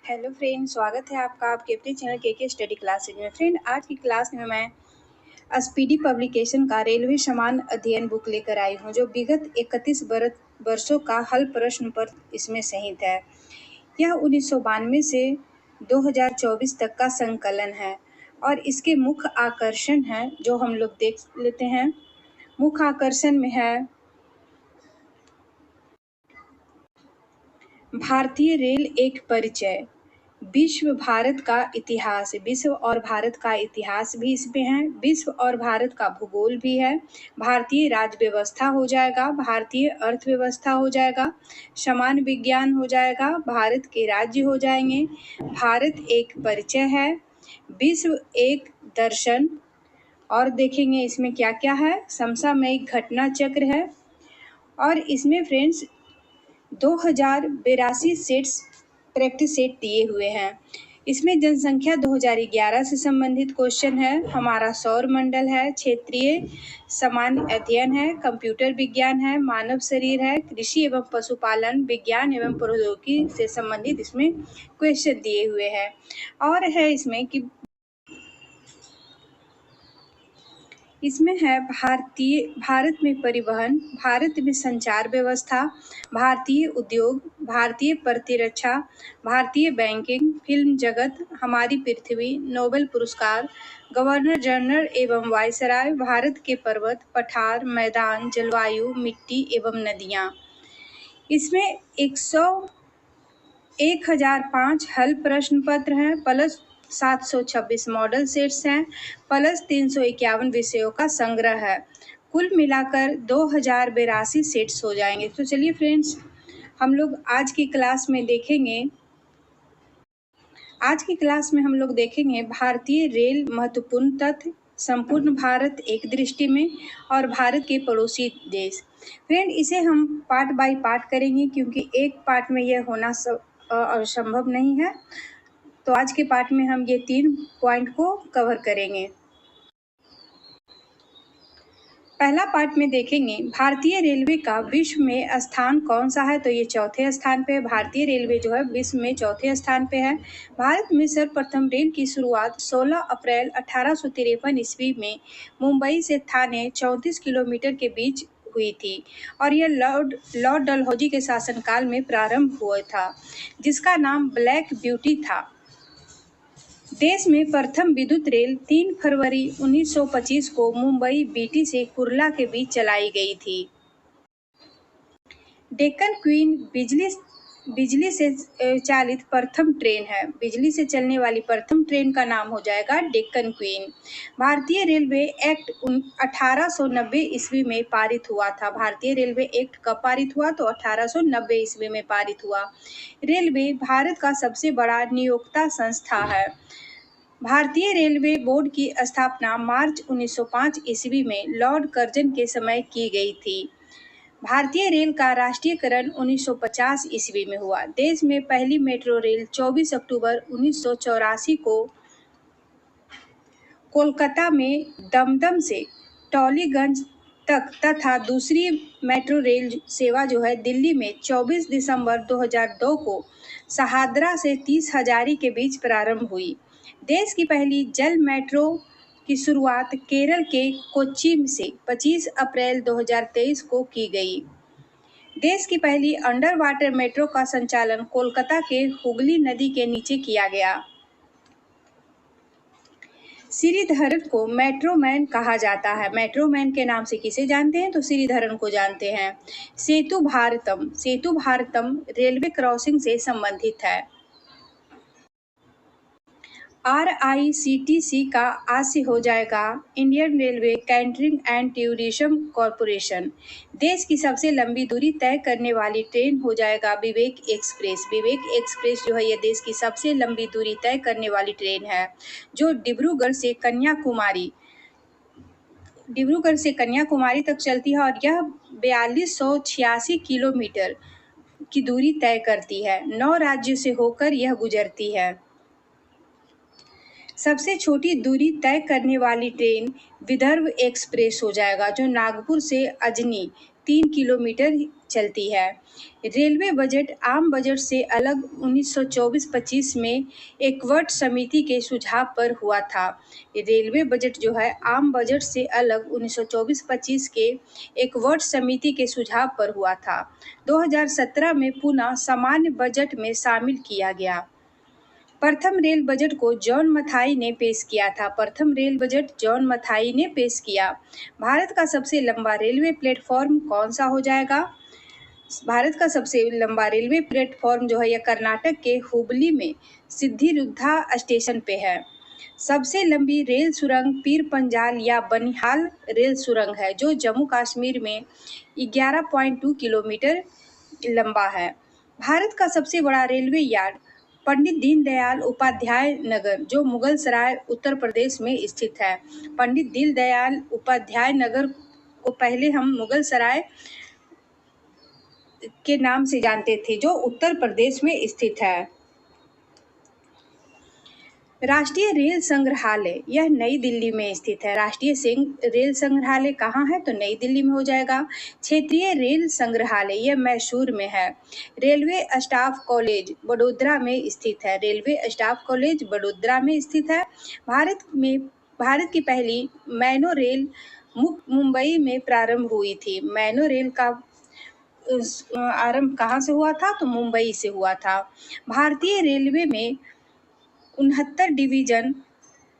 Hello friend, स्वागत है आपका आपके अपने चैनल के स्टडी क्लासेज में। फ्रेंड, आज की क्लास में मैं स्पीडी पब्लिकेशन का रेलवे समान अध्ययन बुक लेकर आई हूँ, जो विगत 31 वर्षों का हल प्रश्न पर इसमें सहित है। यह 1992 से 2024 तक का संकलन है और इसके मुख्य आकर्षण हैं जो हम लोग देख लेते हैं। मुख्य आकर्षण में है भारतीय रेल एक परिचय, विश्व भारत का इतिहास, विश्व और भारत का इतिहास भी इसमें है, विश्व और भारत का भूगोल भी है, भारतीय राज्य व्यवस्था हो जाएगा, भारतीय अर्थव्यवस्था हो जाएगा, समान विज्ञान हो जाएगा, भारत के राज्य हो जाएंगे, भारत एक परिचय है, विश्व एक दर्शन, और देखेंगे इसमें क्या क्या है, समसामयिक घटना चक्र है। और इसमें फ्रेंड्स 2082 सेट्स प्रैक्टिस सेट दिए हुए हैं। इसमें जनसंख्या 2011 से संबंधित क्वेश्चन है, हमारा सौर मंडल है, क्षेत्रीय सामान्य अध्ययन है, कंप्यूटर विज्ञान है, मानव शरीर है, कृषि एवं पशुपालन विज्ञान एवं प्रौद्योगिकी से संबंधित इसमें क्वेश्चन दिए हुए हैं। और है इसमें है भारत में परिवहन, भारत में संचार व्यवस्था, भारतीय उद्योग, भारतीय प्रतिरक्षा, भारतीय बैंकिंग, फिल्म जगत, हमारी पृथ्वी, नोबेल पुरस्कार, गवर्नर जनरल एवं वायसराय, भारत के पर्वत, पठार, मैदान, जलवायु, मिट्टी एवं नदियाँ। इसमें 1005 हल प्रश्न पत्र हैं, प्लस 726 मॉडल सेट्स हैं, प्लस 351 विषयों का संग्रह है। कुल मिलाकर 2082 सेट्स हो जाएंगे। तो चलिए फ्रेंड्स, हम लोग आज की क्लास में देखेंगे भारतीय रेल महत्वपूर्ण तथ्य, संपूर्ण भारत एक दृष्टि में, और भारत के पड़ोसी देश। फ्रेंड, इसे हम पार्ट बाय पार्ट करेंगे क्योंकि एक पार्ट में यह होना असंभव नहीं है। तो आज के पार्ट में हम ये 3 पॉइंट को कवर करेंगे। पहला पार्ट में देखेंगे भारतीय रेलवे का विश्व में स्थान कौन सा है। तो ये चौथे स्थान पे है। भारतीय रेलवे जो है विश्व में चौथे स्थान पे है। भारत में सर्वप्रथम रेल की शुरुआत 16 अप्रैल 1853 ईस्वी में मुंबई से थाने 34 किलोमीटर के बीच हुई थी और यह लॉर्ड डलहौजी के शासनकाल में प्रारंभ हुआ था, जिसका नाम ब्लैक ब्यूटी था। देश में प्रथम विद्युत रेल 3 फरवरी 1925 को मुंबई बीटी से कुर्ला के बीच चलाई गई थी। डेक्कन क्वीन बिजली से चालित प्रथम ट्रेन है। बिजली से चलने वाली प्रथम ट्रेन का नाम हो जाएगा डेक्कन क्वीन। भारतीय रेलवे एक्ट 1890 ईस्वी में पारित हुआ था। भारतीय रेलवे एक्ट कब पारित हुआ? तो 1890 ईस्वी में पारित हुआ। रेलवे भारत का सबसे बड़ा नियोक्ता संस्था है। भारतीय रेलवे बोर्ड की स्थापना मार्च 1905 ईस्वी में लॉर्ड कर्जन के समय की गई थी। भारतीय रेल का राष्ट्रीयकरण 1950 ईस्वी में हुआ। देश में पहली मेट्रो रेल 24 अक्टूबर 1984 को कोलकाता में दमदम से टॉलीगंज तक तथा दूसरी मेट्रो रेल सेवा जो है दिल्ली में 24 दिसंबर 2002 को शहादरा से 30 हजारी के बीच प्रारंभ हुई। देश की पहली जल मेट्रो की शुरुआत केरल के कोच्चि से 25 अप्रैल 2023 को की गई। देश की पहली अंडर वाटर मेट्रो का संचालन कोलकाता के हुगली नदी के नीचे किया गया। श्रीधरन को मेट्रोमैन कहा जाता है। मेट्रोमैन के नाम से किसे जानते हैं? तो श्रीधरन को जानते हैं। सेतु भारतम रेलवे क्रॉसिंग से संबंधित है। RICTC का आज से हो जाएगा Indian railway catering and tourism corporation. देश की सबसे लंबी दूरी तय करने वाली ट्रेन हो जाएगा विवेक एक्सप्रेस। विवेक एक्सप्रेस जो है ये देश की सबसे लंबी दूरी तय करने वाली ट्रेन है, जो डिब्रूगढ़ से कन्याकुमारी तक चलती है और यह 4286 किलोमीटर की दूरी तय करती है। 9 राज्यों से होकर यह गुजरती है। सबसे छोटी दूरी तय करने वाली ट्रेन विदर्भ एक्सप्रेस हो जाएगा, जो नागपुर से अजनी 3 किलोमीटर चलती है। रेलवे बजट आम बजट से अलग 1924-25 में एकवर्ट समिति के सुझाव पर हुआ था। रेलवे बजट जो है आम बजट से अलग 1924-25 के एकवर्ट समिति के सुझाव पर हुआ था। 2017 में पुनः सामान्य बजट में शामिल किया गया। प्रथम रेल बजट को जॉन मथाई ने पेश किया था। प्रथम रेल बजट जॉन मथाई ने पेश किया। भारत का सबसे लंबा रेलवे प्लेटफॉर्म कौन सा हो जाएगा? भारत का सबसे लंबा रेलवे प्लेटफॉर्म जो है यह कर्नाटक के हुबली में सिद्धिरुद्धा स्टेशन पे है। सबसे लंबी रेल सुरंग पीर पंजाल या बनिहाल रेल सुरंग है जो जम्मू कश्मीर में 11.2 किलोमीटर लंबा है। भारत का सबसे बड़ा रेलवे यार्ड पंडित दीनदयाल उपाध्याय नगर जो मुगल सराय उत्तर प्रदेश में स्थित है। पंडित दीनदयाल उपाध्याय नगर को पहले हम मुगल सराय के नाम से जानते थे जो उत्तर प्रदेश में स्थित है। राष्ट्रीय रेल संग्रहालय यह नई दिल्ली में स्थित है। राष्ट्रीय रेल संग्रहालय कहाँ है? तो नई दिल्ली में हो जाएगा। क्षेत्रीय रेल संग्रहालय यह मैसूर में है। रेलवे स्टाफ कॉलेज वडोदरा में स्थित है। रेलवे स्टाफ कॉलेज वडोदरा में स्थित है। भारत की पहली मैनो रेल मुंबई में प्रारंभ हुई थी। मैनो रेल का आरंभ कहाँ से हुआ था? तो मुंबई से हुआ था। भारतीय रेलवे में 69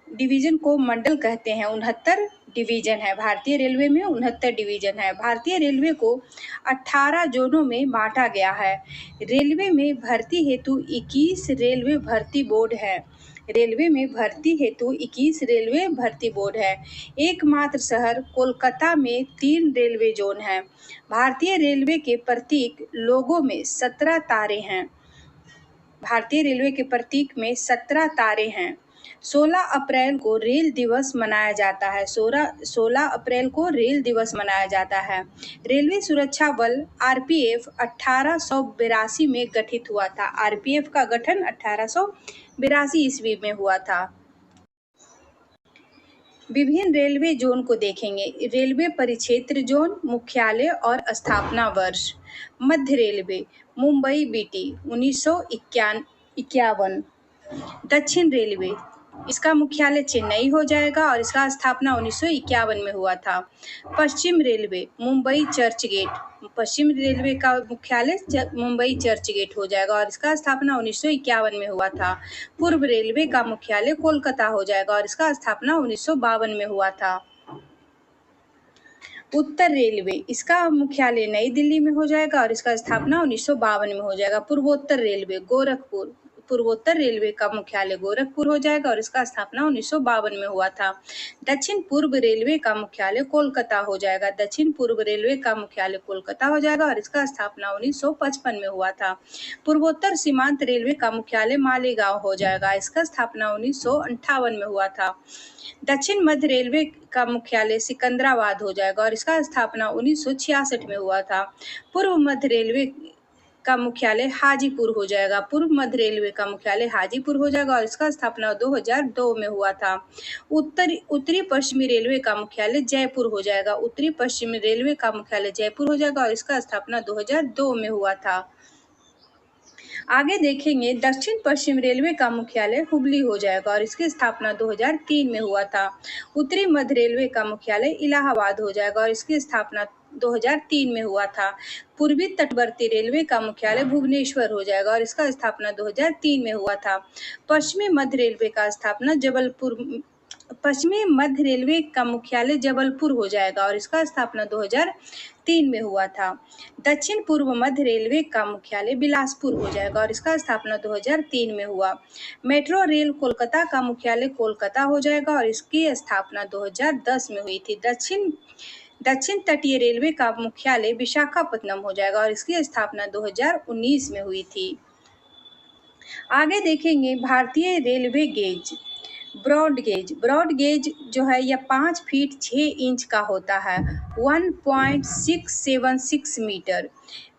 डिवीजन को मंडल कहते हैं। 69 डिवीजन है। भारतीय रेलवे में 69 डिवीजन है। भारतीय रेलवे को 18 जोनों में बांटा गया है। रेलवे में भर्ती हेतु 21 रेलवे भर्ती बोर्ड है। रेलवे में भर्ती हेतु 21 रेलवे भर्ती बोर्ड है। एकमात्र शहर कोलकाता में 3 रेलवे जोन हैं। भारतीय रेलवे के प्रतीक लोगो में 17 तारे हैं। भारतीय रेलवे के प्रतीक में 17 तारे हैं। 16 अप्रैल को रेल दिवस मनाया जाता है। 16 अप्रैल को रेल दिवस मनाया जाता है। रेलवे सुरक्षा बल आरपीएफ 1882 में गठित हुआ था। आरपीएफ का गठन 1882 ईस्वी में हुआ था। विभिन्न रेलवे जोन को देखेंगे। रेलवे परिक्षेत्र जोन, मुख्यालय और स्थापना वर्ष। मध्य रेलवे मुंबई बीटी 1951। दक्षिण रेलवे इसका मुख्यालय चेन्नई हो जाएगा और इसका स्थापना 1951 में हुआ था। पश्चिम रेलवे मुंबई चर्च गेट। पश्चिम रेलवे का मुख्यालय मुंबई चर्च गेट हो जाएगा और इसका स्थापना 1951 में हुआ था। पूर्व रेलवे का मुख्यालय कोलकाता हो जाएगा और इसका स्थापना 1952 में हुआ था। उत्तर रेलवे इसका मुख्यालय नई दिल्ली में हो जाएगा और इसका स्थापना 1952 में हो जाएगा। पूर्वोत्तर रेलवे गोरखपुर। पूर्वोत्तर रेलवे का मुख्यालय गोरखपुर हो जाएगा और इसका स्थापना 1952 में हुआ था। दक्षिण पूर्व रेलवे का मुख्यालय कोलकाता हो जाएगा। दक्षिण पूर्व रेलवे का मुख्यालय कोलकाता हो जाएगा और इसका स्थापना 1955 में हुआ था। पूर्वोत्तर सीमांत रेलवे का मुख्यालय मालेगांव हो जाएगा। इसका स्थापना 1958 में हुआ था। दक्षिण मध्य रेलवे का मुख्यालय सिकंदराबाद हो जाएगा और इसका स्थापना 1966 में हुआ था। पूर्व मध्य रेलवे का मुख्यालय हाजीपुर हो जाएगा। पूर्व मध्य रेलवे का मुख्यालय हाजीपुर हो जाएगा और इसका स्थापना 2002 में हुआ था। उत्तरी पश्चिमी रेलवे का मुख्यालय जयपुर हो जाएगा। उत्तरी पश्चिमी रेलवे का मुख्यालय जयपुर हो जाएगा और इसका स्थापना 2002 में हुआ था। आगे देखेंगे दक्षिण पश्चिम रेलवे का मुख्यालय हुबली हो जाएगा और इसकी स्थापना 2003 में हुआ था। उत्तरी मध्य रेलवे का मुख्यालय इलाहाबाद हो जाएगा और इसकी स्थापना 2003 में हुआ था। पूर्वी तटवर्ती रेलवे का मुख्यालय भुवनेश्वर हो जाएगा और इसका स्थापना 2003 में हुआ था। पश्चिमी मध्य रेलवे का मुख्यालय जबलपुर हो जाएगा और इसका स्थापना 2003 में हुआ था। दक्षिण पूर्व मध्य रेलवे का मुख्यालय बिलासपुर हो जाएगा और इसका स्थापना 2003 में हुआ। मेट्रो रेल कोलकाता का मुख्यालय कोलकाता हो जाएगा और इसकी स्थापना 2010 में हुई थी। दक्षिण तटीय रेलवे का मुख्यालय विशाखापत्तनम हो जाएगा और इसकी स्थापना 2019 में हुई थी। आगे देखेंगे भारतीय रेलवे गेज। ब्रॉड गेज जो है यह 5 फीट 6 इंच का होता है। 1.676 metre.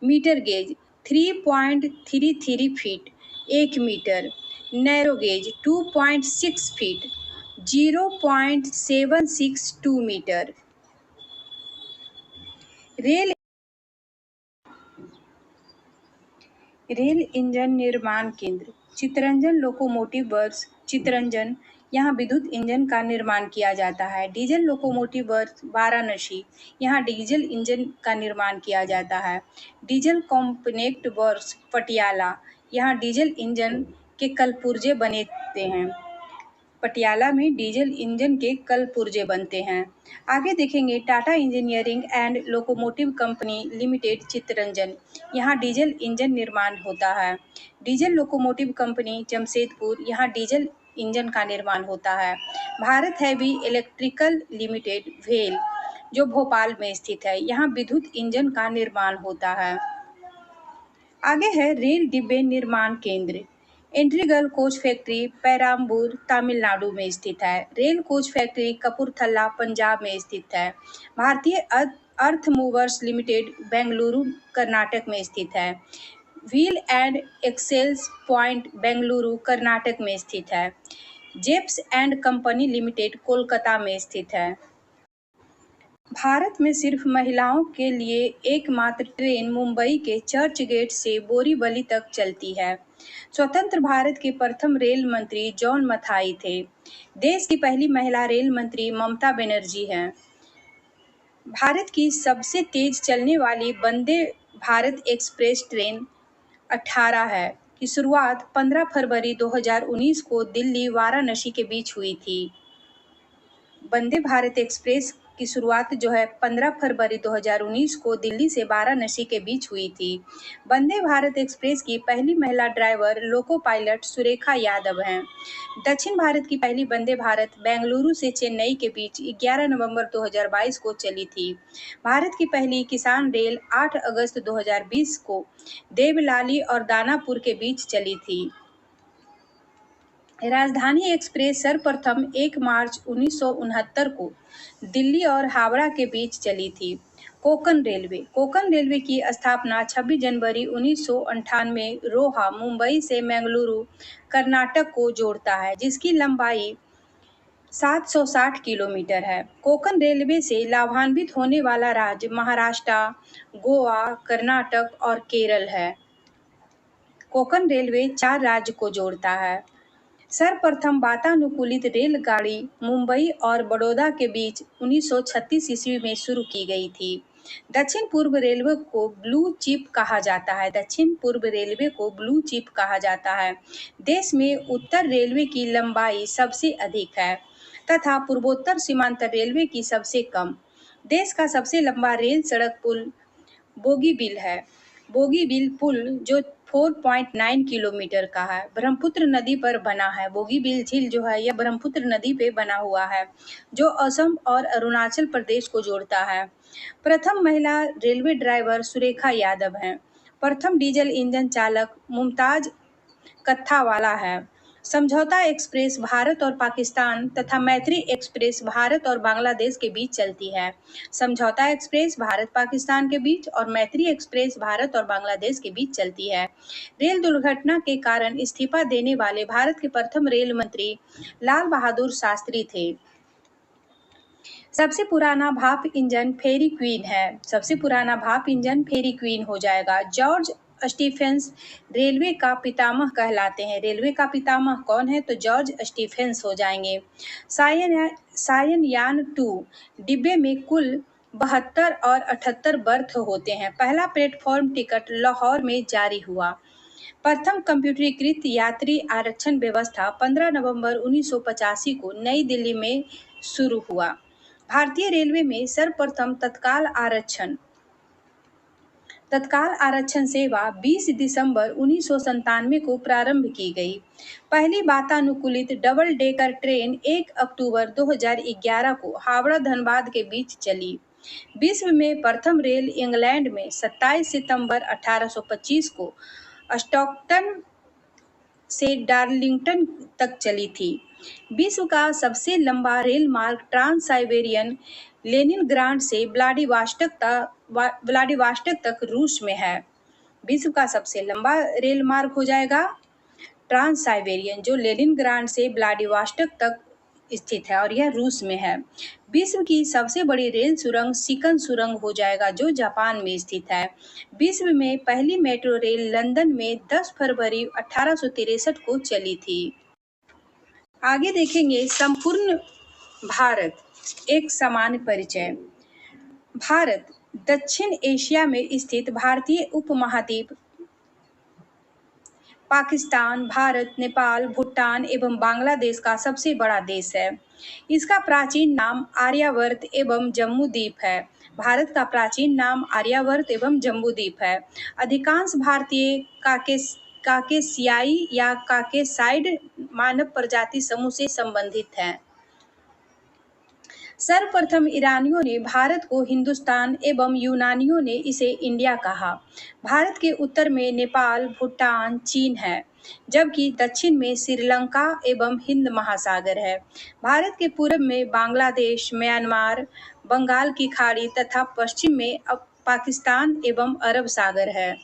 Metre gauge 3.33 feet 1 metre. Narrow gauge 2.6 feet 0.762 metre. Rail rail engine निर्माण केंद्र चितरंजन लोकोमोटिव वर्क्स चितरंजन, यहाँ विद्युत इंजन का निर्माण किया जाता है। डीजल लोकोमोटिव वर्क्स वाराणसी, यहाँ डीजल इंजन का निर्माण किया जाता है। डीजल कॉम्पोनेंट वर्क्स पटियाला, यहाँ डीजल इंजन के कल पुर्जे बनते हैं। पटियाला में डीजल इंजन के कल पुर्जे बनते हैं। आगे देखेंगे Tata engineering and locomotive company limited Chittaranjan, यहाँ डीजल इंजन निर्माण होता है। डीजल लोकोमोटिव कंपनी जमशेदपुर, यहाँ डीजल इंजन का निर्माण होता है। भारत हैवी इलेक्ट्रिकल लिमिटेड भेल, जो भोपाल में स्थित है, यहाँ विद्युत इंजन का निर्माण होता है। आगे है रेल डिब्बे निर्माण केंद्र integral coach factory Perambur Tamil Nadu में स्थित है। Rail coach factory Kapurthala Punjab में स्थित है। भारतीय earth movers limited Bengaluru Karnataka में स्थित है। Wheel and axles point Bengaluru Karnataka में स्थित है। Jessop and company limited Kolkata में स्थित है। भारत में सिर्फ महिलाओं के लिए एकमात्र ट्रेन मुंबई के चर्च गेट से बोरीवली तक चलती है। स्वतंत्र भारत के प्रथम रेल मंत्री जॉन मथाई थे। देश की पहली महिला रेल मंत्री ममता बनर्जी हैं। भारत की सबसे तेज चलने वाली वंदे भारत एक्सप्रेस ट्रेन 18 है की शुरुआत 15 फरवरी 2019 को दिल्ली वाराणसी के बीच हुई थी। वंदे भारत एक्सप्रेस की शुरुआत जो है 15 फरवरी 2019 को दिल्ली से वाराणसी के बीच हुई थी। वंदे भारत एक्सप्रेस की पहली महिला driver loco pilot Surekha Yadav हैं। दक्षिण भारत की पहली वंदे भारत बेंगलुरु से चेन्नई के बीच 11 नवंबर 2022 को चली थी। भारत की पहली किसान रेल 8 अगस्त 2020 को देवलाली और दानापुर के बीच चली थी। राजधानी एक्सप्रेस सर्वप्रथम 1 मार्च 1969 को दिल्ली और हावड़ा के बीच चली थी। कोंकण रेलवे की स्थापना 26 जनवरी 1998 रोहा मुंबई से मंगलुरु कर्नाटक को जोड़ता है, जिसकी लंबाई 760 किलोमीटर है। कोंकण रेलवे से लाभान्वित होने वाला राज्य महाराष्ट्र, गोवा, कर्नाटक और केरल है। कोंकण रेलवे 4 राज्य को जोड़ता है। सर्वप्रथम वातानुकूलित रेलगाड़ी मुंबई और बड़ौदा के बीच 1936 ईस्वी में शुरू की गई थी। दक्षिण पूर्व रेलवे को ब्लू चिप कहा जाता है। दक्षिण पूर्व रेलवे को ब्लू चिप कहा जाता है। देश में उत्तर रेलवे की लंबाई सबसे अधिक है तथा पूर्वोत्तर सीमांत रेलवे की सबसे कम। देश का सबसे लंबा रेल सड़क पुल बोगीबिल है। बोगीबिल पुल जो 4.9 किलोमीटर का है, ब्रह्मपुत्र नदी पर बना है। बोगीबिल झील जो है यह ब्रह्मपुत्र नदी पे बना हुआ है, जो असम और अरुणाचल प्रदेश को जोड़ता है। प्रथम महिला रेलवे ड्राइवर सुरेखा यादव हैं। प्रथम डीजल इंजन चालक मुमताज कत्थावाला है। समझौता एक्सप्रेस भारत और पाकिस्तान तथा मैत्री एक्सप्रेस भारत और बांग्लादेश के बीच चलती है। समझौता एक्सप्रेस भारत पाकिस्तान के बीच और मैत्री एक्सप्रेस भारत और बांग्लादेश के बीच चलती है। रेल दुर्घटना के कारण इस्तीफा देने वाले भारत के प्रथम रेल मंत्री लाल बहादुर शास्त्री थे। सबसे पुराना भाप इंजन फेरी क्वीन है। सबसे पुराना भाप इंजन फेरी क्वीन हो जाएगा। जॉर्ज स्टीफेंस रेलवे का पितामह कहलाते हैं। रेलवे का पितामह कौन है? तो जॉर्ज स्टीफेंस हो जाएंगे। सायनयान 2 डिब्बे में कुल 72 और 78 बर्थ होते हैं। पहला प्लेटफॉर्म टिकट लाहौर में जारी हुआ। प्रथम कंप्यूटरीकृत यात्री आरक्षण व्यवस्था 15 नवंबर 1985 को नई दिल्ली में शुरू हुआ। भारतीय रेलवे में सर्वप्रथम तत्काल आरक्षण सेवा 20 दिसंबर 1997 को प्रारंभ की गई। पहली वातानुकूलित डबल डेकर ट्रेन 1 अक्टूबर 2011 को हावड़ा धनबाद के बीच चली। विश्व में प्रथम रेल इंग्लैंड में 27 सितंबर 1825 को स्टॉकटन से डार्लिंगटन तक चली थी। विश्व का सबसे लंबा रेल मार्ग ट्रांस साइबेरियन लेनिनग्राड से व्लादिवास्टोक तक रूस में है। विश्व का सबसे लंबा रेल मार्ग हो जाएगा ट्रांस साइबेरियन, जो लेनिनग्राड से व्लादिवास्टोक तक स्थित है और यह रूस में है। विश्व की सबसे बड़ी रेल सुरंग सिकन सुरंग हो जाएगा जो जापान में स्थित है। विश्व में पहली मेट्रो रेल लंदन में 10 फरवरी 1863 को चली थी। आगे देखेंगे संपूर्ण भारत एक सामान्य परिचय। भारत दक्षिण एशिया में स्थित भारतीय उपमहाद्वीप पाकिस्तान, भारत, नेपाल, भूटान एवं बांग्लादेश का सबसे बड़ा देश है। इसका प्राचीन नाम आर्यावर्त एवं जम्बूद्वीप है। भारत का प्राचीन नाम आर्यावर्त एवं जम्बूद्वीप है। अधिकांश भारतीय काकेशियाई या काकेसाइड मानव प्रजाति समूह से संबंधित हैं। सर्वप्रथम ईरानियों ने भारत को हिंदुस्तान एवं यूनानियों ने इसे इंडिया कहा। भारत के उत्तर में नेपाल, भूटान, चीन है, जबकि दक्षिण में श्रीलंका एवं हिंद महासागर है। भारत के पूर्व में बांग्लादेश, म्यांमार, बंगाल की खाड़ी तथा पश्चिम में पाकिस्तान एवं अरब सागर है।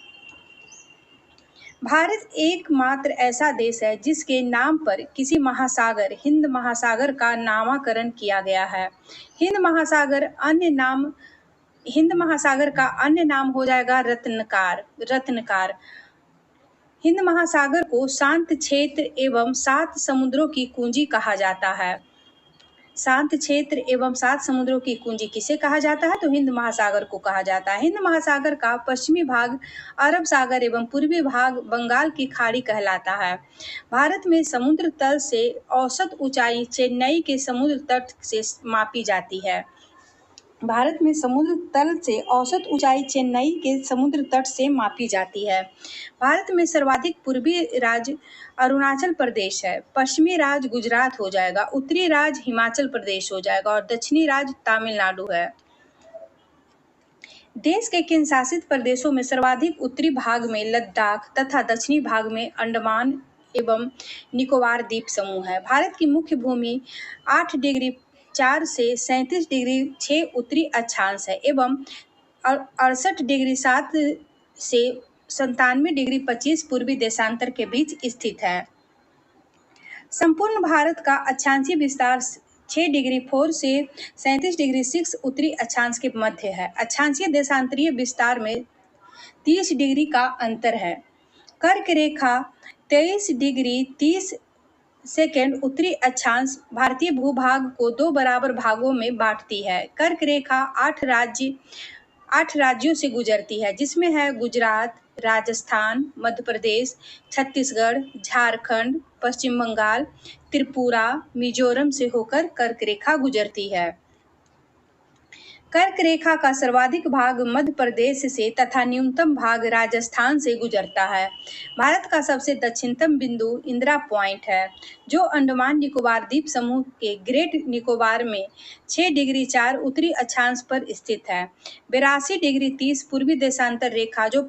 भारत एकमात्र ऐसा देश है जिसके नाम पर किसी महासागर हिंद महासागर का नामकरण किया गया है। हिंद महासागर का अन्य नाम हो जाएगा रत्नकार। हिंद महासागर को शांत क्षेत्र एवं 7 समुद्रों की कुंजी कहा जाता है। शांत क्षेत्र एवं 7 समुद्रों की कुंजी किसे कहा जाता है? तो हिंद महासागर को कहा जाता है। हिंद महासागर का पश्चिमी भाग अरब सागर एवं पूर्वी भाग बंगाल की खाड़ी कहलाता है। भारत में समुद्र तल से औसत ऊंचाई चेन्नई के समुद्र तट से मापी जाती है। भारत में समुद्र तल से औसत ऊंचाई चेन्नई के समुद्र तट से मापी जाती है। भारत में सर्वाधिक पूर्वी राज्य अरुणाचल प्रदेश है, पश्चिमी राज्य गुजरात हो जाएगा, उत्तरी राज्य हिमाचल प्रदेश हो जाएगा और दक्षिणी राज्य तमिलनाडु है। देश के केंद्र शासित प्रदेशों में सर्वाधिक उत्तरी भाग में लद्दाख तथा दक्षिणी भाग में अंडमान एवं निकोबार द्वीप समूह है। भारत की मुख्य भूमि 8 डिग्री 4 से 37 डिग्री 6 उत्तरी अक्षांश है एवं 68 डिग्री 7 से 97 डिग्री 25 पूर्वी देशांतर के बीच स्थित है। संपूर्ण भारत का अक्षांशीय विस्तार 6 डिग्री 4 से 37 डिग्री 6 उत्तरी अक्षांश के मध्य है। अक्षांशीय देशांतरीय विस्तार में 30 डिग्री का अंतर है। कर्क रेखा 23 डिग्री 30 सेकेंड उत्तरी अक्षांश भारतीय भूभाग को 2 बराबर भागों में बांटती है। कर्क रेखा 8 राज्यों से गुजरती है, जिसमें है गुजरात, राजस्थान, मध्य प्रदेश, छत्तीसगढ़, झारखंड, पश्चिम बंगाल, त्रिपुरा, मिजोरम से होकर कर्क रेखा गुजरती है। कर्क रेखा का सर्वाधिक भाग मध्य प्रदेश से तथा न्यूनतम भाग राजस्थान से गुजरता है। भारत का सबसे दक्षिणतम बिंदु इंदिरा पॉइंट है, जो अंडमान निकोबार द्वीप समूह के ग्रेट निकोबार में 6 डिग्री 4 उत्तरी अक्षांश पर स्थित है। 82 डिग्री 30 पूर्वी देशांतर रेखा जो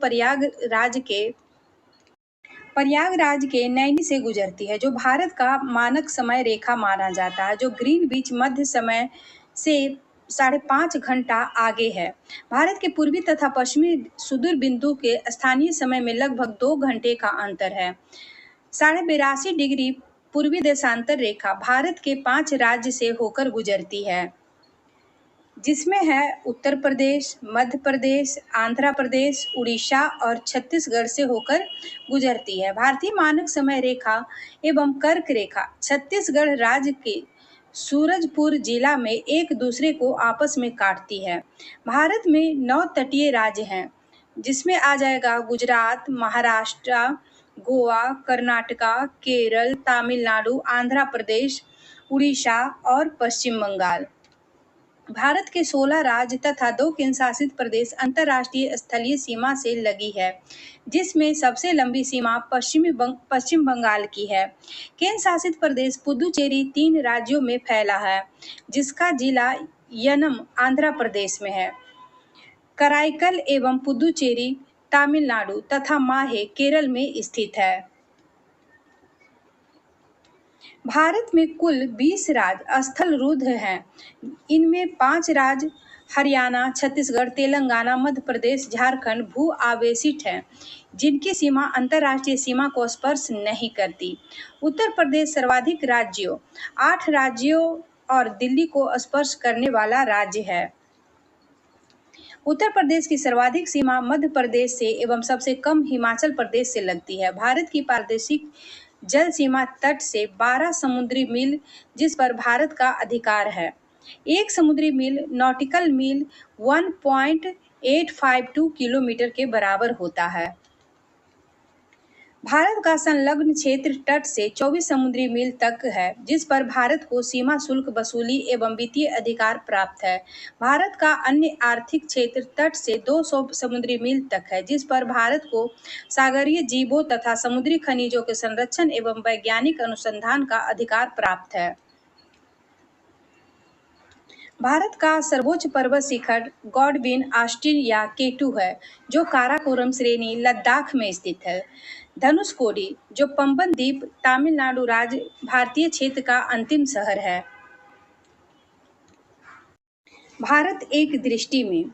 प्रयागराज के नैनी से गुजरती है, जो भारत का मानक समय रेखा माना जाता है, जो ग्रीनविच मध्य समय से 5.5 घंटा आगे है। भारत के पूर्वी तथा पश्चिमी सुदूर बिंदु के स्थानीय समय में लगभग 2 घंटे का अंतर है। 82.5 डिग्री पूर्वी देशांतर रेखा भारत के 5 राज्य से होकर गुजरती है, जिसमें है उत्तर प्रदेश, मध्य प्रदेश, आंध्र प्रदेश, उड़ीसा और छत्तीसगढ़ से होकर गुजरती है। भारतीय मानक समय रेखा एवं कर्क रेखा छत्तीसगढ़ राज्य के सूरजपुर जिला में एक दूसरे को आपस में काटती है। भारत में 9 तटीय राज्य हैं, जिसमें आ जाएगा गुजरात, महाराष्ट्र, गोवा, कर्नाटका, केरल, तमिलनाडु, आंध्र प्रदेश, उड़ीसा और पश्चिम बंगाल। भारत के 16 राज्य तथा 2 केंद्र शासित प्रदेश अंतर्राष्ट्रीय स्थलीय सीमा से लगी है, जिसमें सबसे लंबी सीमा पश्चिम बंगाल की है। केंद्र शासित प्रदेश पुदुचेरी 3 राज्यों में फैला है, जिसका जिला यनम आंध्र प्रदेश में है। कराईकल एवं पुदुचेरी तमिलनाडु तथा माहे केरल में स्थित है। भारत में कुल 20 राज्य स्थल रुद्ध हैं। इनमें 5 राज्य हरियाणा, छत्तीसगढ़, तेलंगाना, मध्य प्रदेश, झारखंड भू आवेशित हैं, जिनकी सीमा अंतर्राष्ट्रीय सीमा को स्पर्श नहीं करती। उत्तर प्रदेश सर्वाधिक राज्यों 8 राज्यों और दिल्ली को स्पर्श करने वाला राज्य है। उत्तर प्रदेश की सर्वाधिक सीमा मध्य प्रदेश से एवं सबसे कम हिमाचल प्रदेश से लगती है। भारत की प्रादेशिक जल सीमा तट से 12 समुद्री मील जिस पर भारत का अधिकार है। एक समुद्री मील नॉटिकल मील 1.852 किलोमीटर के बराबर होता है। भारत का संलग्न क्षेत्र तट से 24 समुद्री मील तक है, जिस पर भारत को सीमा शुल्क वसूली एवं वित्तीय अधिकार प्राप्त है। भारत का अन्य आर्थिक क्षेत्र तट से 200 समुद्री मील तक है, जिस पर भारत को सागरीय जीवों तथा समुद्री खनिजों के संरक्षण एवं वैज्ञानिक अनुसंधान का अधिकार प्राप्त है। भारत का सर्वोच्च पर्वत शिखर गॉडविन ऑस्टिन या केटू है, जो काराकोरम श्रेणी लद्दाख में स्थित है। धनुषकोडी, जो पंबन द्वीप तमिलनाडु राज्य भारतीय क्षेत्र का अंतिम शहर है। भारत एक दृष्टि में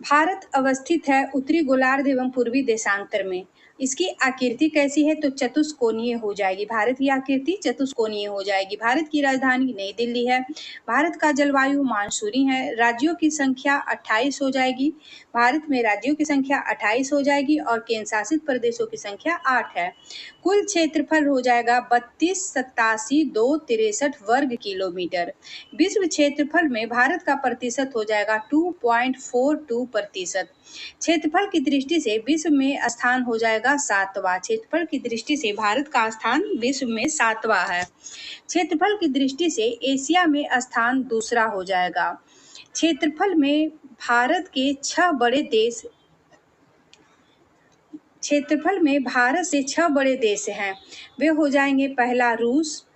भारत अवस्थित है उत्तरी गोलार्ध एवं पूर्वी देशांतर में। इसकी आकृति कैसी है तो चतुष्कोणीय हो जाएगी। भारत की आकृति चतुष्कोणीय हो जाएगी। भारत की राजधानी नई दिल्ली है। भारत का जलवायु मानसूनी है। राज्यों की संख्या 28 हो जाएगी। भारत में राज्यों की संख्या 28 हो जाएगी और केंद्र शासित प्रदेशों की संख्या 8 है। कुल क्षेत्रफल हो जाएगा 32,87,263 वर्ग किलोमीटर। विश्व क्षेत्रफल में भारत का प्रतिशत हो जाएगा 2.42%। क्षेत्रफल की दृष्टि से विश्व में स्थान हो जाएगा 7वां। क्षेत्रफल की दृष्टि से भारत का स्थान विश्व में 7वां है। क्षेत्रफल की दृष्टि से एशिया में स्थान दूसरा हो जाएगा। क्षेत्रफल में भारत के 6 बड़े देश क्षेत्रफल में भारत से 6 बड़े देश हैं। वे हो जाएंगे पहला रूस,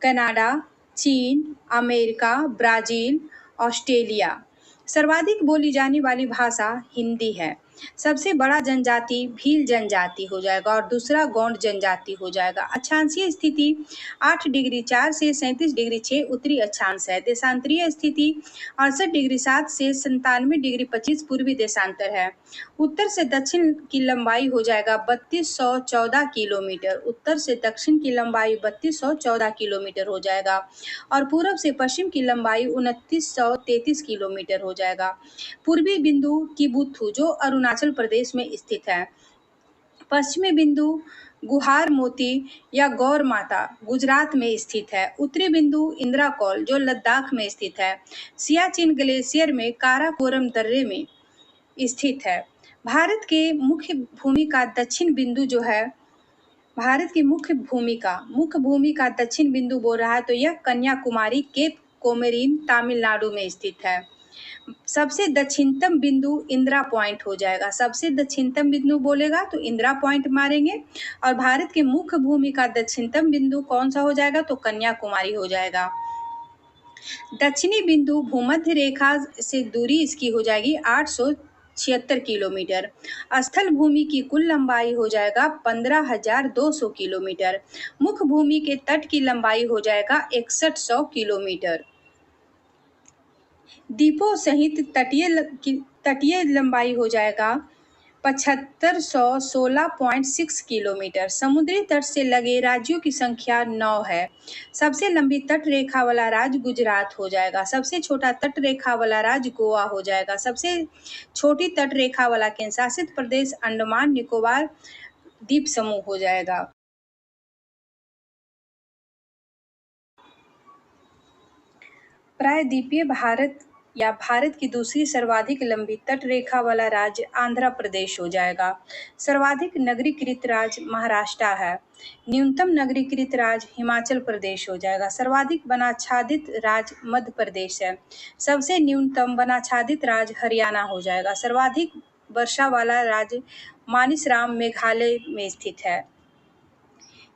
कनाडा, चीन, अमेरिका, ब्राजील, ऑस्ट्रेलिया। सर्वाधिक बोली जाने वाली भाषा हिंदी है। सबसे बड़ा जनजाति भील जनजाति हो जाएगा और दूसरा गौंड जनजाति हो जाएगा। अक्षांशीय स्थिति 8 डिग्री 4 से 37 डिग्री 6 उत्तरी अक्षांश है। देशांतरीय स्थिति 68 डिग्री 7 से 97 डिग्री 25 पूर्वी देशांतर है। उत्तर से दक्षिण की लंबाई हो जाएगा 3214 किलोमीटर। उत्तर से दक्षिण की लंबाई 3214 किलोमीटर हो जाएगा और पूर्व से पश्चिम की लंबाई 2933 किलोमीटर हो जाएगा। पूर्वी बिंदु किबुथु जो अरुणाचल प्रदेश में स्थित है। पश्चिमी बिंदु गुहार मोती या गौर माता गुजरात में स्थित है। उत्तरी बिंदु इंद्राकोल जो लद्दाख में स्थित है। सियाचिन ग्लेशियर में काराकोरम दर्रे में स्थित है। भारत के मुख्य भूमि का दक्षिण बिंदु जो है भारत की मुख्य भूमि का दक्षिण बिंदु बोल रहा है तो यह कन्याकुमारी केप कोमेरिन तमिलनाडु में स्थित है। सबसे दक्षिणतम बिंदु इंदिरा पॉइंट हो जाएगा। सबसे दक्षिणतम बिंदु बोलेगा तो इंदिरा पॉइंट मारेंगे और भारत के मुख्य भूमि का दक्षिणतम बिंदु कौन सा हो जाएगा तो कन्याकुमारी हो जाएगा। दक्षिणी बिंदु भूमध्य रेखा से दूरी इसकी हो जाएगी 876 किलोमीटर। स्थल भूमि की कुल लंबाई हो जाएगा 15,200 किलोमीटर। मुख्य भूमि के तट की लंबाई हो जाएगा 6100 किलोमीटर। द्वीपों सहित तटीय लंबाई हो जाएगा 7516.6 किलोमीटर। समुद्री तट से लगे राज्यों की संख्या 9 है। सबसे लंबी तट रेखा वाला राज्य गुजरात हो जाएगा। सबसे छोटा तट रेखा वाला राज्य गोवा हो जाएगा। सबसे छोटी तट रेखा वाला केंद्र शासित प्रदेश अंडमान निकोबार द्वीप समूह हो जाएगा। प्रायद्वीपीय भारत या भारत की दूसरी सर्वाधिक लंबी तट रेखा वाला राज्य आंध्र प्रदेश हो जाएगा। सर्वाधिक नगरीकृत राज्य महाराष्ट्र है। न्यूनतम नगरीकृत राज्य हिमाचल प्रदेश हो जाएगा। सर्वाधिक वनाच्छादित राज्य मध्य प्रदेश है। सबसे न्यूनतम वनाच्छादित राज्य हरियाणा हो जाएगा। सर्वाधिक वर्षा वाला राज्य मानिसराम मेघालय में स्थित है।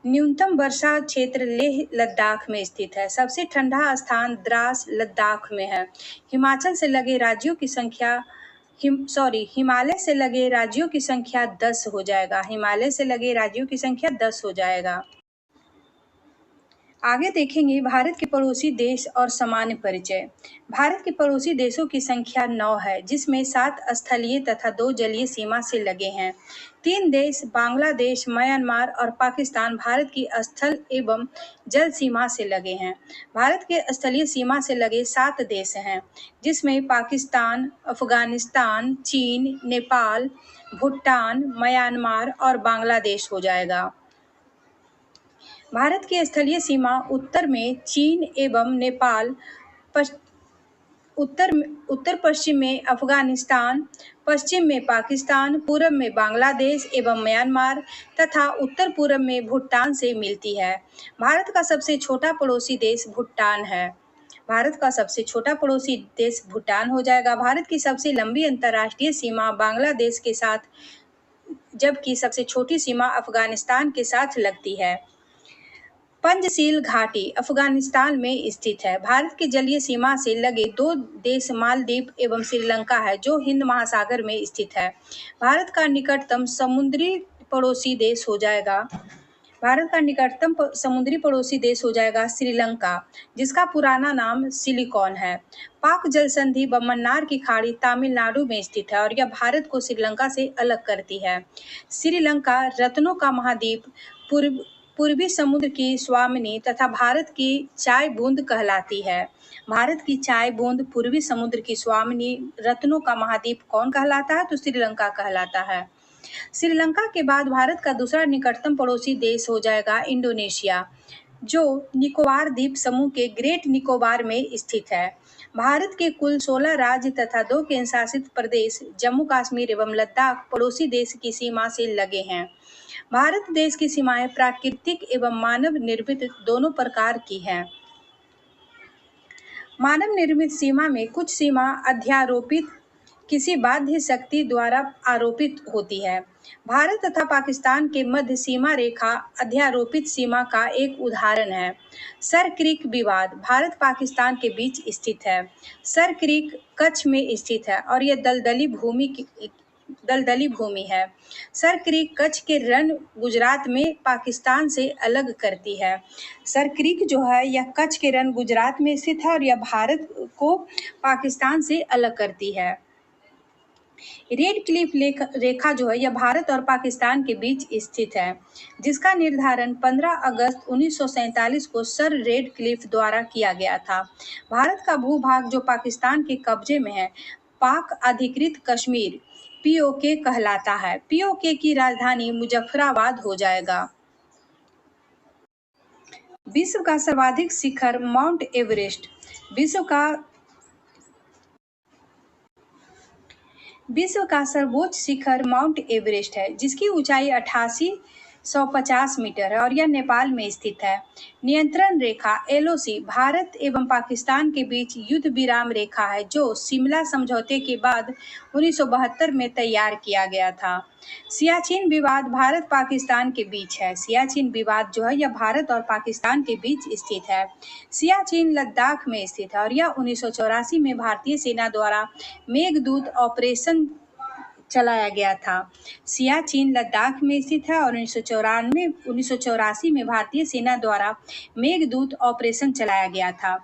न्यूनतम वर्षा क्षेत्र लेह लद्दाख में स्थित है। सबसे ठंडा स्थान द्रास लद्दाख में है। हिमालय से लगे राज्यों की संख्या 10 हो जाएगा। हिमालय से लगे राज्यों की संख्या 10 हो जाएगा। आगे देखेंगे भारत के पड़ोसी देश और सामान्य परिचय। भारत के पड़ोसी देशों की संख्या 9 है, जिसमें 7 स्थलीय तथा 2 जलीय सीमा से लगे हैं। 3 देश बांग्लादेश, म्यांमार और पाकिस्तान भारत की स्थल एवं जल सीमा से लगे हैं। भारत के स्थलीय सीमा से लगे 7 देश हैं, जिसमें पाकिस्तान, अफगानिस्तान, चीन, नेपाल, भूटान, म्यांमार और बांग्लादेश हो जाएगा। भारत की स्थलीय सीमा उत्तर में चीन एवं नेपाल, उत्तर पश्चिम में अफगानिस्तान, पश्चिम में पाकिस्तान, पूर्व में बांग्लादेश एवं म्यांमार तथा उत्तर पूर्व में भूटान से मिलती है। भारत का सबसे छोटा पड़ोसी देश भूटान है। भारत का सबसे छोटा पड़ोसी देश भूटान हो जाएगा। भारत की सबसे लंबी अंतर्राष्ट्रीय सीमा बांग्लादेश के साथ, जबकि सबसे छोटी सीमा अफगानिस्तान के साथ लगती है। पंजशील घाटी अफगानिस्तान में स्थित है। भारत की जलीय सीमा से लगे 2 देश मालदीव एवं श्रीलंका है, जो हिंद महासागर में स्थित है। भारत का निकटतम समुद्री पड़ोसी देश हो जाएगा श्रीलंका, जिसका पुराना नाम सिलिकॉन है। पाक जल संधि व मन्नार की खाड़ी तमिलनाडु में स्थित है और यह भारत को श्रीलंका से अलग करती है। श्रीलंका रत्नों का महाद्वीप, पूर्वी समुद्र की स्वामिनी तथा भारत की चाय बूंद कहलाती है। भारत की चाय बूंद, पूर्वी समुद्र की स्वामिनी, रत्नों का महाद्वीप कौन कहलाता है? तो श्रीलंका कहलाता है। श्रीलंका के बाद भारत का दूसरा निकटतम पड़ोसी देश हो जाएगा इंडोनेशिया, जो निकोबार द्वीप समूह के ग्रेट निकोबार में स्थित है। भारत के कुल 16 राज्य तथा 2 केंद्र शासित प्रदेश जम्मू कश्मीर एवं लद्दाख पड़ोसी देश की सीमा से लगे हैं। भारत देश की सीमाएं प्राकृतिक एवं मानव निर्मित दोनों प्रकार की हैं। मानव निर्मित सीमा में कुछ सीमा अध्यारोपित किसी बाध्य शक्ति द्वारा आरोपित होती है। भारत तथा पाकिस्तान के मध्य सीमा रेखा अध्यारोपित सीमा का एक उदाहरण है। सर क्रीक विवाद भारत पाकिस्तान के बीच स्थित है। सर क्रीक कच्छ में स्थित है और यह दलदली भूमि है। सर क्रीक कच्छ के रण गुजरात में पाकिस्तान से अलग करती है। सर क्रीक जो है यह कच्छ के रण गुजरात में स्थित है और यह भारत को पाकिस्तान से अलग करती है। रेड क्लिफ रेखा जो है यह भारत और पाकिस्तान के बीच स्थित है, जिसका निर्धारण 15 अगस्त 1947 को सर रेड क्लिफ द्वारा किया गया था। भारत का भूभाग जो पाकिस्तान के कब्जे में है, पाक अधिकृत कश्मीर पीओके कहलाता है। पीओके की राजधानी मुजफ्फराबाद हो जाएगा। विश्व का सर्वाधिक शिखर माउंट एवरेस्ट विश्व का सर्वोच्च शिखर माउंट एवरेस्ट है, जिसकी ऊंचाई 8850 मीटर है और यह नेपाल में स्थित है। नियंत्रण रेखा एलओसी भारत एवं पाकिस्तान के बीच युद्ध विराम रेखा है, जो शिमला समझौते के बाद 1972 में तैयार किया गया था। सियाचिन विवाद भारत पाकिस्तान के बीच है। सियाचिन विवाद जो है यह भारत और पाकिस्तान के बीच स्थित है। सियाचिन लद्दाख में स्थित है और यह 1984 में भारतीय सेना द्वारा मेघदूत ऑपरेशन चलाया गया था। सियाचिन लद्दाख में स्थित है और 1984 में भारतीय सेना द्वारा मेघदूत ऑपरेशन चलाया गया था।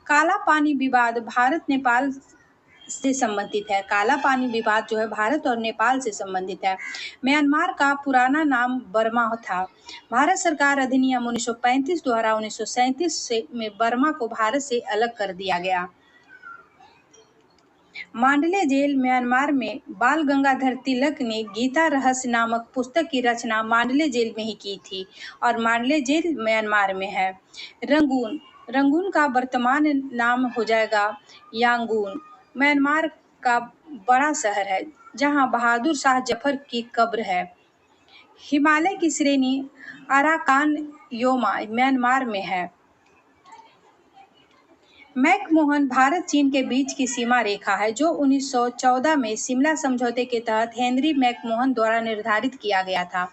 काला पानी विवाद भारत नेपाल से संबंधित है। काला पानी विवाद जो है भारत और नेपाल से संबंधित है। म्यांमार का पुराना नाम बर्मा था। भारत सरकार अधिनियम 1935 द्वारा 1937 में बर्मा को भारत से अलग कर दिया गया। मांडले जेल म्यांमार में बाल गंगाधर तिलक ने गीता रहस्य नामक पुस्तक की रचना मांडले जेल में ही की थी और मांडले जेल म्यांमार में है। रंगून का वर्तमान नाम हो जाएगा यांगून। म्यांमार का बड़ा शहर है, जहां बहादुर शाह जफर की कब्र है। हिमालय की श्रेणी अराकान योमा म्यांमार में है। मैकमोहन भारत चीन के बीच की सीमा रेखा है, जो 1914 में शिमला समझौते के तहत हेनरी मैकमोहन द्वारा निर्धारित किया गया था।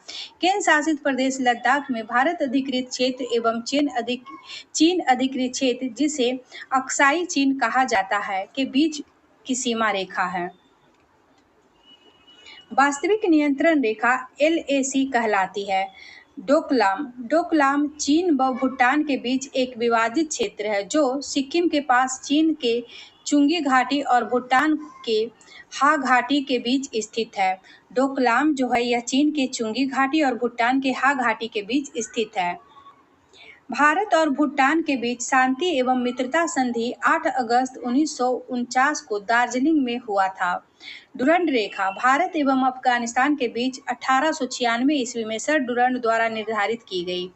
केंद्र शासित प्रदेश लद्दाख में भारत अधिकृत क्षेत्र एवं चीन अधिकृत क्षेत्र, जिसे अक्साई चीन कहा जाता है, के बीच की सीमा रेखा है। वास्तविक नियंत्रण रेखा LAC कहलाती है। डोकलाम डोकलाम चीन व भूटान के बीच एक विवादित क्षेत्र है जो सिक्किम के पास चीन के चुंगी घाटी और भूटान के हा घाटी के बीच स्थित है। डोकलाम जो है यह चीन के चुंगी घाटी और भूटान के हा घाटी के बीच स्थित है। भारत और भूटान के बीच शांति एवं मित्रता संधि 8 अगस्त 1949 को दार्जिलिंग में हुआ था। डुरंड रेखा भारत एवं अफगानिस्तान के बीच 1896 ईस्वी में सर डुरंड द्वारा निर्धारित की गई।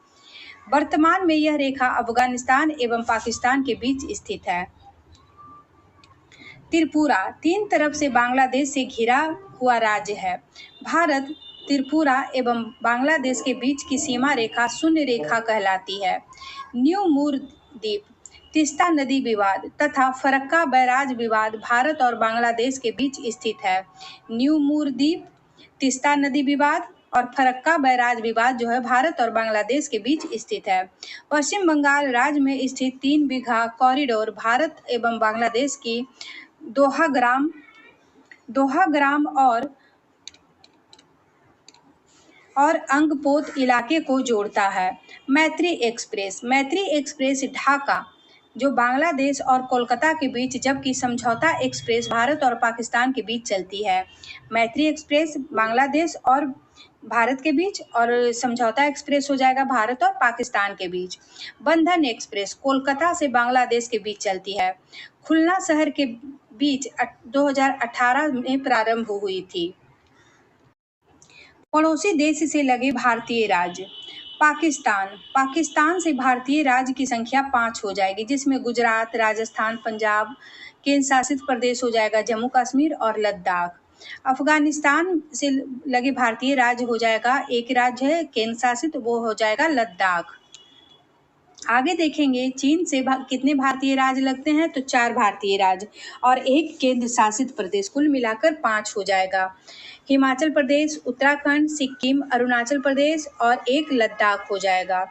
वर्तमान में यह रेखा अफगानिस्तान एवं पाकिस्तान के बीच स्थित है। त्रिपुरा 3 तरफ से बांग्लादेश से घिरा हुआ राज्य है। भारत, त्रिपुरा एवं बांग्लादेश के बीच की सीमा रेखा शून्य रेखा कहलाती है। न्यू मूर द्वीप, तीस्ता नदी विवाद तथा फरक्का बैराज विवाद भारत और बांग्लादेश के बीच स्थित है। न्यू मूर द्वीप, तीस्ता नदी विवाद और फरक्का बैराज विवाद जो है भारत और बांग्लादेश के बीच स्थित है। पश्चिम बंगाल राज्य में स्थित 3 बीघा कॉरिडोर भारत एवं बांग्लादेश की दोहाग्राम और अंगपोत इलाके को जोड़ता है। मैत्री एक्सप्रेस ढाका जो बांग्लादेश और कोलकाता के बीच, जबकि समझौता एक्सप्रेस भारत और पाकिस्तान के बीच चलती है। मैत्री एक्सप्रेस बांग्लादेश और भारत के बीच और समझौता एक्सप्रेस हो जाएगा भारत और पाकिस्तान के बीच। बंधन एक्सप्रेस कोलकाता से बांग्लादेश के बीच चलती है। खुलना शहर के बीच 2018 में प्रारंभ हुई थी। पड़ोसी देश से लगे भारतीय राज्य पाकिस्तान से भारतीय राज्य की संख्या 5 हो जाएगी, जिसमें गुजरात, राजस्थान, पंजाब, केंद्र शासित प्रदेश हो जाएगा जम्मू कश्मीर और लद्दाख। अफगानिस्तान से लगे भारतीय राज्य हो जाएगा, एक राज्य है केंद्र शासित, वो हो जाएगा लद्दाख। आगे देखेंगे चीन से कितने भारतीय राज्य लगते हैं, तो 4 भारतीय राज्य और एक केंद्र शासित प्रदेश, कुल मिलाकर 5 हो जाएगा। हिमाचल प्रदेश, उत्तराखंड, सिक्किम, अरुणाचल प्रदेश और एक लद्दाख हो जाएगा।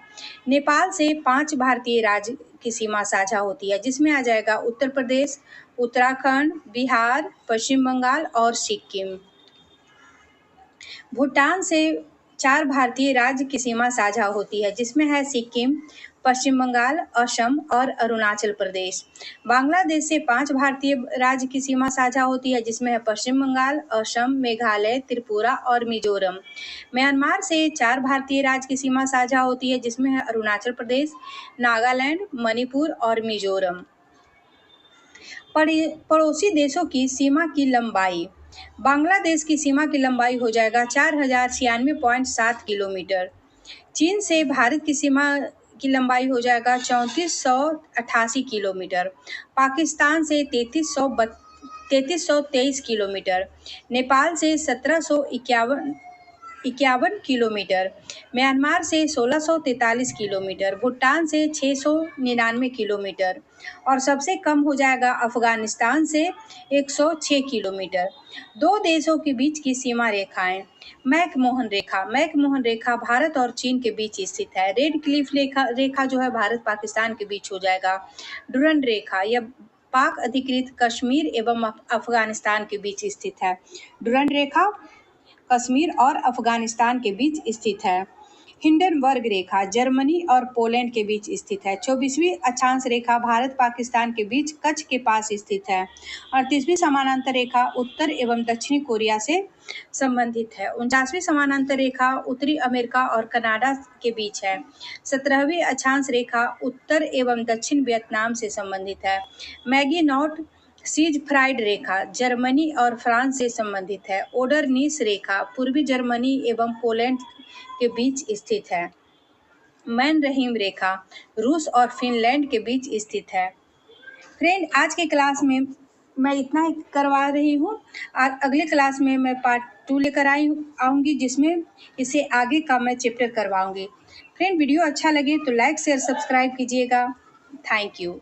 नेपाल से 5 भारतीय राज्य की सीमा साझा होती है, जिसमें आ जाएगा उत्तर प्रदेश, उत्तराखंड, बिहार, पश्चिम बंगाल और सिक्किम। भूटान से 4 भारतीय राज्य की सीमा साझा होती है, जिसमें है सिक्किम, पश्चिम बंगाल, असम और अरुणाचल प्रदेश। बांग्लादेश से 5 भारतीय राज्य की सीमा साझा होती है, जिसमें है पश्चिम बंगाल, असम, मेघालय, त्रिपुरा और मिजोरम। म्यांमार से 4 भारतीय राज्य की सीमा साझा होती है, जिसमें है अरुणाचल प्रदेश, नागालैंड, मणिपुर और मिजोरम। पड़ोसी देशों की सीमा की लंबाई बांग्लादेश की सीमा की लंबाई हो जाएगा 4096.7 किलोमीटर। चीन से भारत की सीमा की लंबाई हो जाएगा 3488 किलोमीटर। पाकिस्तान से 3323 किलोमीटर। नेपाल से 1751 किलोमीटर। म्यांमार से 1643 किलोमीटर। भूटान से 699 किलोमीटर और सबसे कम हो जाएगा अफगानिस्तान से 106 किलोमीटर। 2 देशों के बीच की सीमा रेखाएं मैकमोहन रेखा भारत और चीन के बीच स्थित है। रेड क्लिफ रेखा जो है भारत पाकिस्तान के बीच हो जाएगा। डुरंड रेखा यह पाक अधिकृत कश्मीर एवं अफगानिस्तान के बीच स्थित है। डुरंड रेखा कश्मीर और अफगानिस्तान के बीच स्थित है। हिंडनबर्ग रेखा जर्मनी और पोलैंड के बीच स्थित है। 24वीं अक्षांश रेखा भारत पाकिस्तान के बीच कच्छ के पास स्थित है। 38वीं समानांतर रेखा उत्तर एवं दक्षिणी कोरिया से संबंधित है। 49वीं समानांतर रेखा उत्तरी अमेरिका और कनाडा के बीच है। 17वीं अक्षांश रेखा उत्तर एवं दक्षिण वियतनाम से संबंधित है। मैगीनॉट सीज फ्राइड रेखा जर्मनी और फ्रांस से संबंधित है। ओडरनीस रेखा पूर्वी जर्मनी एवं पोलैंड के बीच स्थित है। मैनरहीम रेखा रूस और फिनलैंड के बीच स्थित है। फ्रेंड, आज के क्लास में मैं इतना ही करवा रही हूँ और अगले क्लास में मैं पार्ट 2 लेकर आऊँगी, जिसमें इसे आगे का मैं चैप्टर करवाऊँगी। फ्रेंड, वीडियो अच्छा लगे तो लाइक शेयर सब्सक्राइब कीजिएगा। Thank you.